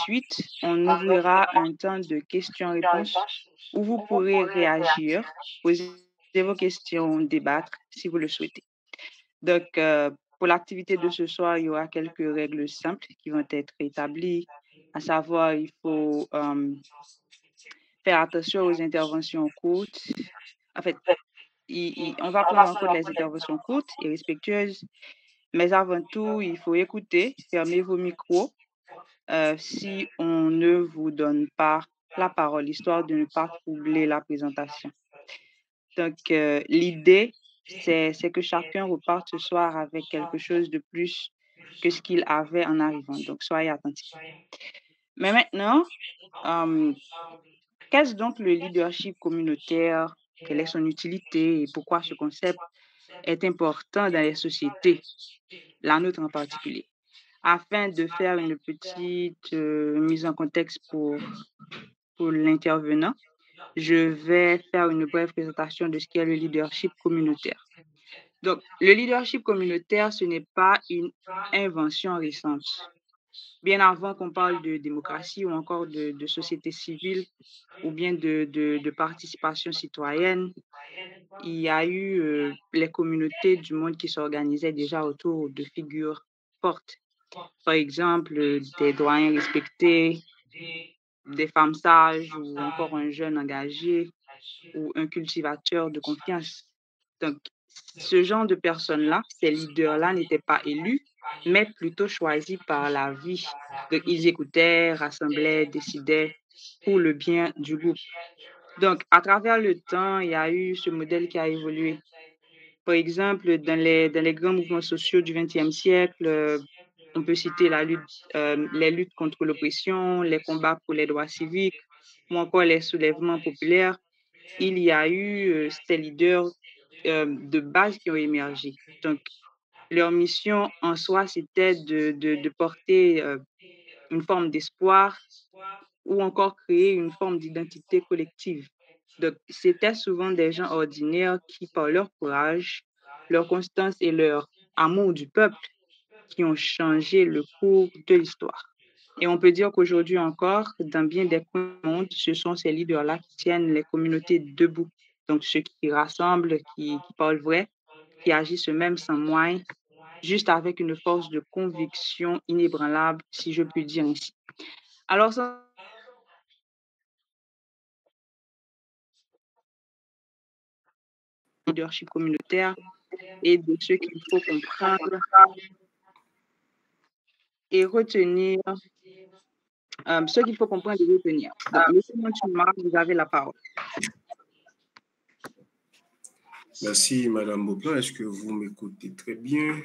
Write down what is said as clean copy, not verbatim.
Ensuite, on ouvrira un temps de questions-réponses où vous pourrez réagir, poser vos questions, débattre si vous le souhaitez. Donc, pour l'activité de ce soir, il y aura quelques règles simples qui vont être établies, à savoir, il faut faire attention aux interventions courtes. En fait, on va prendre en compte les interventions courtes et respectueuses, mais avant tout, il faut écouter, fermer vos micros si on ne vous donne pas la parole, histoire de ne pas troubler la présentation. Donc, l'idée, c'est que chacun reparte ce soir avec quelque chose de plus que ce qu'il avait en arrivant. Donc, soyez attentifs. Mais maintenant, euh, qu'est-ce donc le leadership communautaire? Quelle est son utilité et pourquoi ce concept est important dans les sociétés, la nôtre en particulier? Afin de faire une petite mise en contexte pour l'intervenant, je vais faire une brève présentation de ce qu'est le leadership communautaire. Donc, le leadership communautaire, ce n'est pas une invention récente. Bien avant qu'on parle de démocratie ou encore de société civile ou bien de participation citoyenne, il y a eu les communautés du monde qui s'organisaient déjà autour de figures fortes. Par exemple, des doyens respectés, des femmes sages ou encore un jeune engagé ou un cultivateur de confiance. Donc, ce genre de personnes-là, ces leaders-là n'étaient pas élus, mais plutôt choisis par la vie. Donc, ils écoutaient, rassemblaient, décidaient pour le bien du groupe. Donc, à travers le temps, il y a eu ce modèle qui a évolué. Par exemple, dans les grands mouvements sociaux du XXe siècle, on peut citer les luttes contre l'oppression, les combats pour les droits civiques ou encore les soulèvements populaires. Il y a eu ces leaders de base qui ont émergé. Donc, leur mission en soi, c'était de porter une forme d'espoir ou encore créer une forme d'identité collective. Donc, c'était souvent des gens ordinaires qui, par leur courage, leur constance et leur amour du peuple, qui ont changé le cours de l'histoire. Et on peut dire qu'aujourd'hui encore, dans bien des coins du monde, ce sont ces leaders-là qui tiennent les communautés debout. Donc, ceux qui rassemblent, qui parlent vrai, qui agissent eux-mêmes sans moyens, juste avec une force de conviction inébranlable, si je puis dire ainsi. Alors, ça, leadership communautaire et de ce qu'il faut comprendre et retenir, ce qu'il faut comprendre et retenir. Donc, Monsieur Mantumar, vous avez la parole. Merci, Madame Beauplan. Est-ce que vous m'écoutez très bien?